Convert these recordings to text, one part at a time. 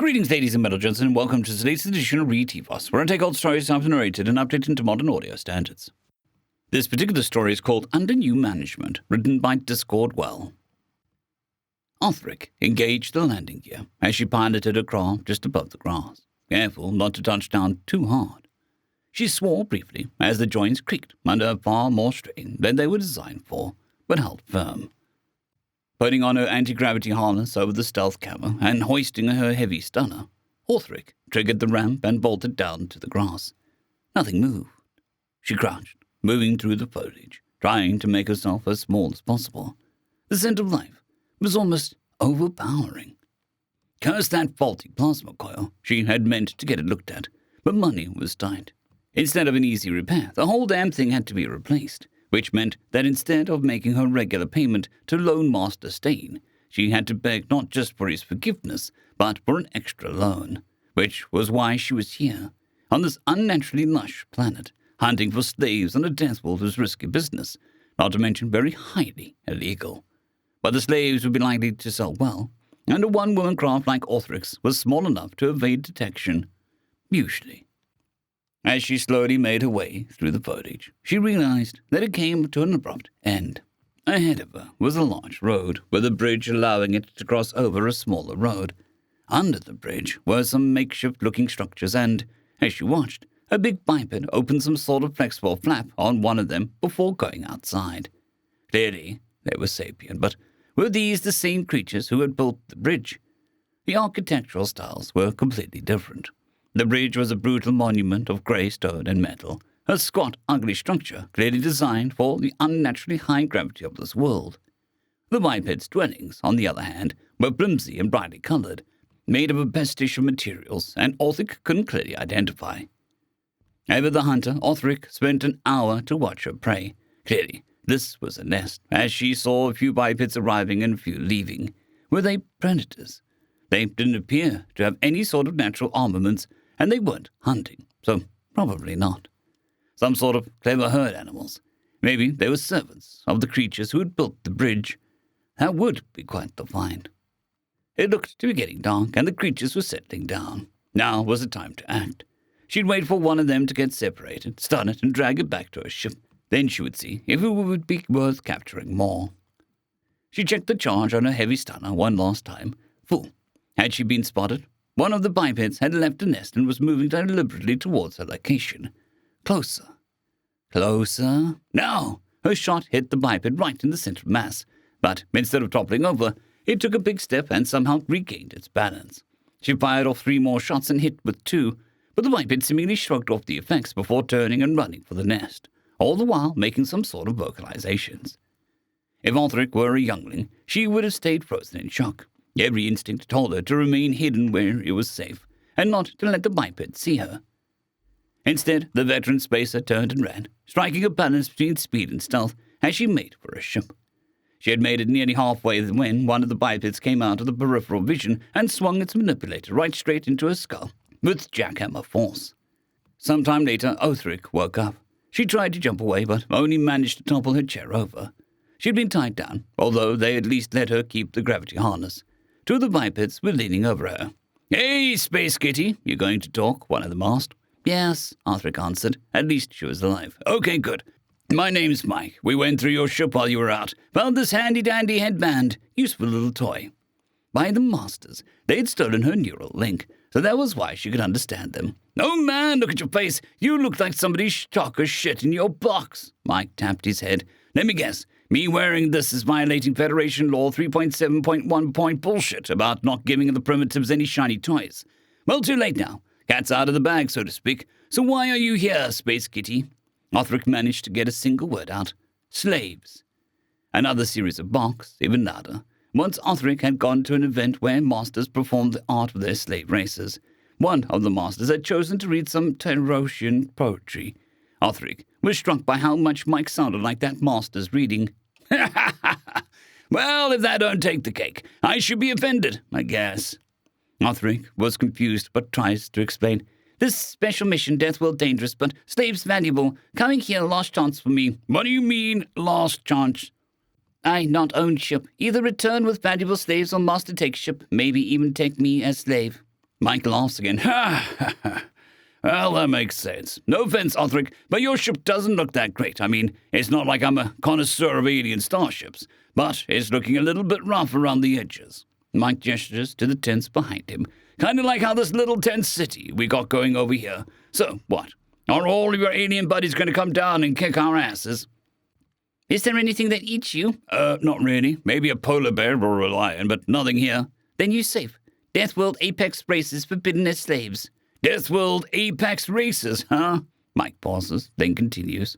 Greetings, ladies and gentlemen, and welcome to today's edition of Read TFOS, where I take old stories after narrated and update into modern audio standards. This particular story is called Under New Management, written by Discord Well. Othric engaged the landing gear as she piloted her craft just above the grass, careful not to touch down too hard. She swore briefly as the joints creaked under far more strain than they were designed for, but held firm. Putting on her anti-gravity harness over the stealth camera and hoisting her heavy stunner, Othric triggered the ramp and bolted down to the grass. Nothing moved. She crouched, moving through the foliage, trying to make herself as small as possible. The scent of life was almost overpowering. Curse that faulty plasma coil. She had meant to get it looked at, but money was tight. Instead of an easy repair, the whole damn thing had to be replaced, which meant that instead of making her regular payment to Loan Master Stain, she had to beg not just for his forgiveness, but for an extra loan, which was why she was here, on this unnaturally lush planet. Hunting for slaves on a Deathworld was risky business, not to mention very highly illegal. But the slaves would be likely to sell well, and a one-woman craft like Othric's was small enough to evade detection, usually. As she slowly made her way through the foliage, she realized that it came to an abrupt end. Ahead of her was a large road, with a bridge allowing it to cross over a smaller road. Under the bridge were some makeshift-looking structures, and, as she watched, a big biped opened some sort of flexible flap on one of them before going outside. Clearly, they were sapient, but were these the same creatures who had built the bridge? The architectural styles were completely different. The bridge was a brutal monument of grey stone and metal, a squat, ugly structure clearly designed for the unnaturally high gravity of this world. The biped's dwellings, on the other hand, were flimsy and brightly coloured, made of a pastiche of materials, and Othric couldn't clearly identify. Ever the hunter, Othric spent an hour to watch her prey. Clearly, this was a nest, as she saw a few bipeds arriving and a few leaving. Were they predators? They didn't appear to have any sort of natural armaments, and they weren't hunting, so probably not. Some sort of clever herd animals. Maybe they were servants of the creatures who had built the bridge. That would be quite the find. It looked to be getting dark, and the creatures were settling down. Now was the time to act. She'd wait for one of them to get separated, stun it, and drag it back to her ship. Then she would see if it would be worth capturing more. She checked the charge on her heavy stunner one last time. Fool. Had she been spotted? One of the bipeds had left the nest and was moving deliberately towards her location. Closer. Closer. No! Her shot hit the biped right in the center of mass, but instead of toppling over, it took a big step and somehow regained its balance. She fired off 3 more shots and hit with 2, but the biped seemingly shrugged off the effects before turning and running for the nest, all the while making some sort of vocalizations. If Othric were a youngling, she would have stayed frozen in shock. Every instinct told her to remain hidden where it was safe, and not to let the biped see her. Instead, the veteran spacer turned and ran, striking a balance between speed and stealth as she made for a ship. She had made it nearly halfway when one of the bipeds came out of the peripheral vision and swung its manipulator right straight into her skull with jackhammer force. Sometime later, Othric woke up. She tried to jump away, but only managed to topple her chair over. She'd been tied down, although they at least let her keep the gravity harness. 2 of the bipeds were leaning over her. "Hey, Space Kitty, you going to talk?" one of them asked. "Yes," Othric answered. At least she was alive. "Okay, good. My name's Mike. We went through your ship while you were out. Found this handy-dandy headband. Useful little toy." By the masters, they'd stolen her neural link, so that was why she could understand them. "Oh man, look at your face. You look like somebody stuck a shit in your box." Mike tapped his head. "Let me guess. Me wearing this is violating Federation Law 3.7.1 point bullshit about not giving the primitives any shiny toys. Well, too late now. Cat's out of the bag, so to speak. So why are you here, Space Kitty?" Othric managed to get a single word out. "Slaves." Another series of barks, even louder. Once Othric had gone to an event where masters performed the art of their slave races. One of the masters had chosen to read some Terosian poetry. Othric was struck by how much Mike sounded like that master's reading. "Well, if that don't take the cake, I should be offended, I guess." Othric was confused, but tries to explain. "This special mission, Deathworld dangerous, but slaves valuable. Coming here, last chance for me." "What do you mean, last chance?" "I not own ship. Either return with valuable slaves or master take ship, maybe even take me as slave." Mike laughs again. Ha ha ha. Well, that makes sense. No offense, Othric, but your ship doesn't look that great. I mean, it's not like I'm a connoisseur of alien starships, but it's looking a little bit rough around the edges. Mike gestures to the tents behind him. Kind of like how this little tent city we got going over here. So, what? Are all of your alien buddies going to come down and kick our asses? Is there anything that eats you? Not really. Maybe a polar bear or a lion, but nothing here. Then you're safe. Deathworld Apex races forbidden as slaves. Deathworld Apex races, huh? Mike pauses, then continues.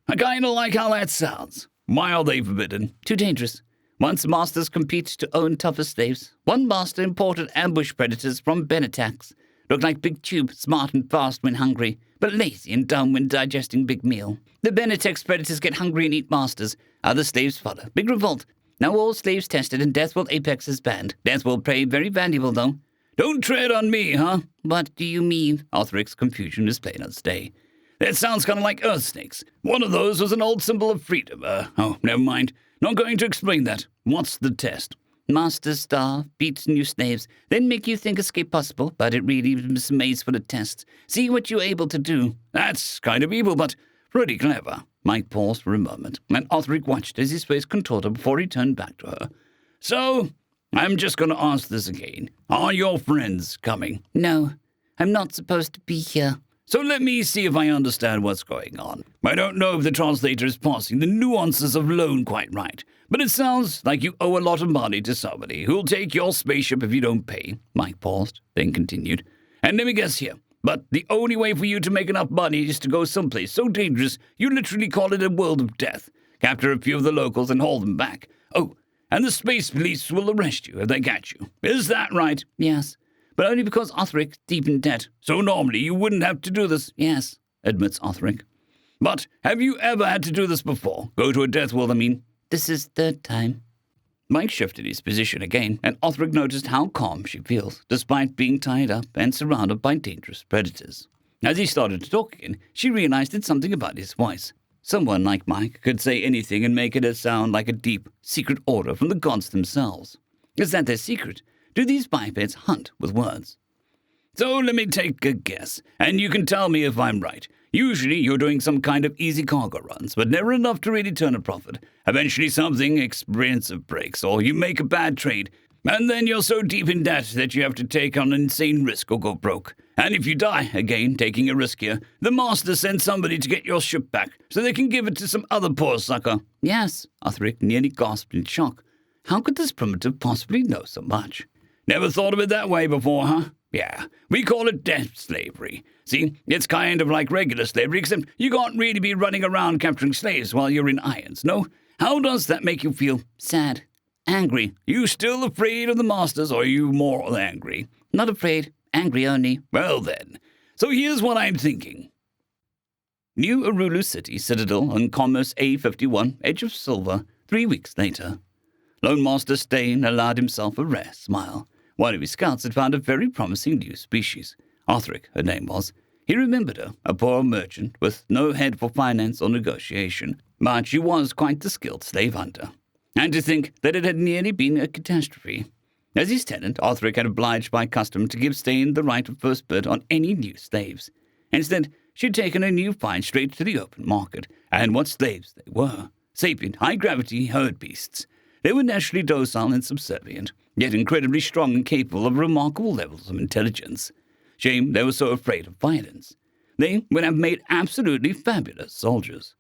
I kinda like how that sounds. Why are they forbidden? Too dangerous. Once masters compete to own tougher slaves. One master imported ambush predators from Benetax. Looked like big tube, smart and fast when hungry, but lazy and dumb when digesting big meal. The Benetax predators get hungry and eat masters. Other slaves follow. Big revolt. Now all slaves tested and Deathworld Apex is banned. Deathworld prey very valuable though. Don't tread on me, huh? What do you mean? Othric's confusion is plain as day. That sounds kind of like earth snakes. One of those was an old symbol of freedom. Never mind. Not going to explain that. What's the test? Masters starve, beat new slaves, then make you think escape possible, but it really is a maze full of tests. See what you're able to do. That's kind of evil, but pretty clever. Mike paused for a moment, and Othric watched as his face contorted before he turned back to her. So, I'm just going to ask this again. Are your friends coming? No, I'm not supposed to be here. So let me see if I understand what's going on. I don't know if the translator is parsing the nuances of loan quite right, but it sounds like you owe a lot of money to somebody who'll take your spaceship if you don't pay. Mike paused, then continued. And let me guess here, but the only way for you to make enough money is to go someplace so dangerous you literally call it a world of death, capture a few of the locals and haul them back. Oh, and the space police will arrest you if they catch you. Is that right? Yes, but only because Othric's deep in debt. So normally you wouldn't have to do this? Yes, admits Othric. But have you ever had to do this before? Go to a Deathworld, I mean? This is third time. Mike shifted his position again, and Othric noticed how calm she feels, despite being tied up and surrounded by dangerous predators. As he started to talk again, she realized it's something about his voice. Someone like Mike could say anything and make it sound like a deep, secret order from the gods themselves. Is that their secret? Do these bipeds hunt with words? So let me take a guess, and you can tell me if I'm right. Usually you're doing some kind of easy cargo runs, but never enough to really turn a profit. Eventually something expensive breaks, or you make a bad trade, and then you're so deep in debt that you have to take on an insane risk or go broke. And if you die, again, taking a risk here, the master sends somebody to get your ship back, so they can give it to some other poor sucker. Yes, Othric nearly gasped in shock. How could this primitive possibly know so much? Never thought of it that way before, huh? Yeah, we call it debt slavery. See, it's kind of like regular slavery, except you can't really be running around capturing slaves while you're in irons, no? How does that make you feel? Sad. Angry. You still afraid of the masters, or are you more angry? Not afraid. Angry only. Well then, so here's what I'm thinking. New Arulu City, Citadel, on Commerce A51, Edge of Silver, 3 weeks later. Lone Master Stain allowed himself a rare smile. One of his scouts had found a very promising new species. Othric, her name was. He remembered her, a poor merchant with no head for finance or negotiation, but she was quite the skilled slave hunter. And to think that it had nearly been a catastrophe. As his tenant, Othric had obliged by custom to give Stain the right of first bid on any new slaves. Instead, she'd taken a new find straight to the open market, and what slaves they were. Sapient, high-gravity herd beasts. They were naturally docile and subservient, yet incredibly strong and capable of remarkable levels of intelligence. Shame they were so afraid of violence. They would have made absolutely fabulous soldiers.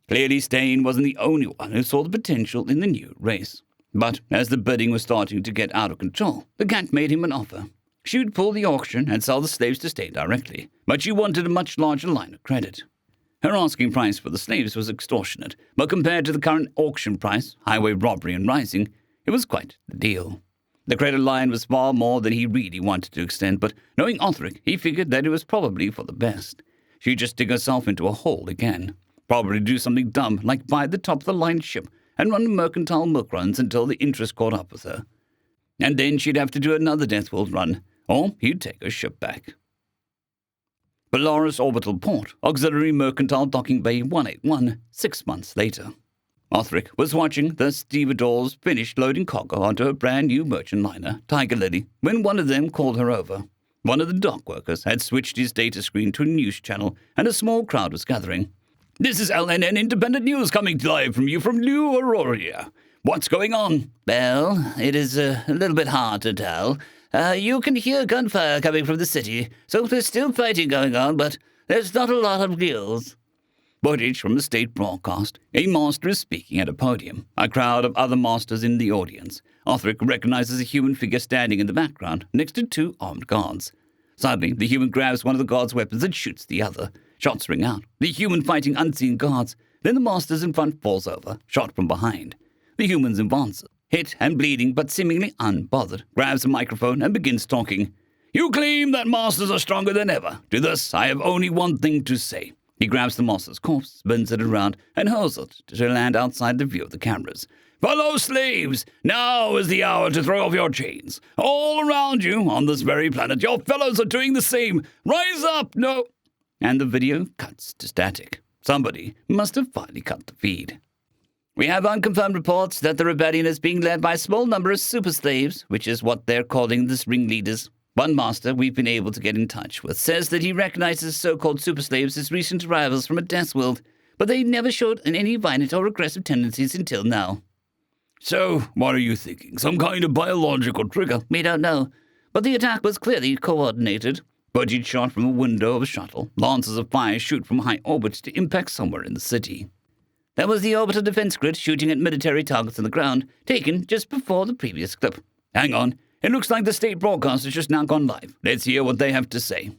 Clearly Stain wasn't the only one who saw the potential in the new race. But as the bidding was starting to get out of control, the cat made him an offer. She would pull the auction and sell the slaves to Stain directly, but she wanted a much larger line of credit. Her asking price for the slaves was extortionate, but compared to the current auction price, highway robbery and rising, it was quite the deal. The credit line was far more than he really wanted to extend, but knowing Othric, he figured that it was probably for the best. She'd just dig herself into a hole again. Probably do something dumb, like buy the top-of-the-line ship and run mercantile milk runs until the interest caught up with her. And then she'd have to do another Deathworld run, or he'd take her ship back. Belarus Orbital Port, Auxiliary Mercantile Docking Bay 181, 6 months later. Othric was watching the stevedores finish loading cargo onto a brand-new merchant liner, Tiger Lily, when one of them called her over. One of the dock workers had switched his data screen to a news channel, and a small crowd was gathering. "This is LNN Independent News coming live from you from New Aurora. What's going on?" "Well, it is a little bit hard to tell. You can hear gunfire coming from the city, so there's still fighting going on, but there's not a lot of news." Footage from the state broadcast. A master is speaking at a podium. A crowd of other masters in the audience. Othric recognizes a human figure standing in the background next to two armed guards. Suddenly, the human grabs one of the guards' weapons and shoots the other. Shots ring out. The human fighting unseen guards. Then the master's in front falls over, shot from behind. The human's advances, hit and bleeding but seemingly unbothered, grabs a microphone and begins talking. "You claim that masters are stronger than ever. To this, I have only one thing to say." He grabs the master's corpse, spins it around, and hurls it to land outside the view of the cameras. "Fellow slaves, now is the hour to throw off your chains. All around you, on this very planet, your fellows are doing the same. Rise up, no—" And the video cuts to static. Somebody must have finally cut the feed. "We have unconfirmed reports that the rebellion is being led by a small number of super slaves, which is what they're calling the ringleaders. One master we've been able to get in touch with says that he recognizes so-called super slaves as recent arrivals from a Deathworld, but they never showed any violent or aggressive tendencies until now." "So, what are you thinking? Some kind of biological trigger?" "We don't know, but the attack was clearly coordinated." Footage shot from a window of a shuttle. Lances of fire shoot from high orbit to impact somewhere in the city. "That was the orbital defense grid shooting at military targets on the ground, taken just before the previous clip." "Hang on. It looks like the state broadcast has just now gone live. Let's hear what they have to say."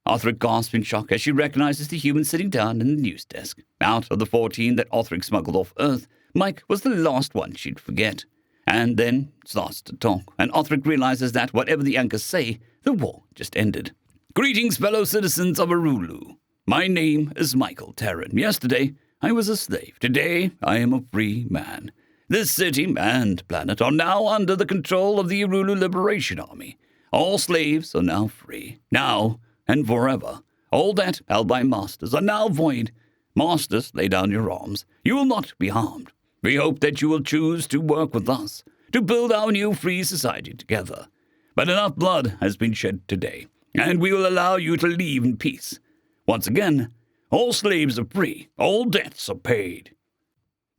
Othric gasps in shock as she recognizes the human sitting down in the news desk. Out of the 14 that Othric smuggled off Earth, Mike was the last one she'd forget. And then starts to talk, and Othric realizes that whatever the anchors say, the war just ended. "Greetings, fellow citizens of Arulu. My name is Michael Terran. Yesterday, I was a slave. Today, I am a free man. This city and planet are now under the control of the Arulu Liberation Army. All slaves are now free, now and forever. All that held by masters are now void. Masters, lay down your arms. You will not be harmed. We hope that you will choose to work with us, to build our new free society together. But enough blood has been shed today, and we will allow you to leave in peace. Once again, all slaves are free, all debts are paid."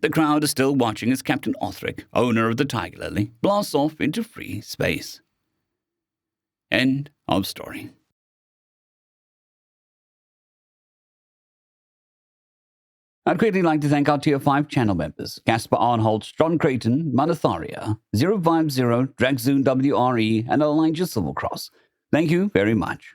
The crowd is still watching as Captain Othric, owner of the Tiger Lily, blasts off into free space. End of story. I'd quickly like to thank our Tier 5 channel members, Casper Arnholt, John Creighton, Manatharia, 050, Dragzoon WRE, and Elijah Silvercross. Thank you very much.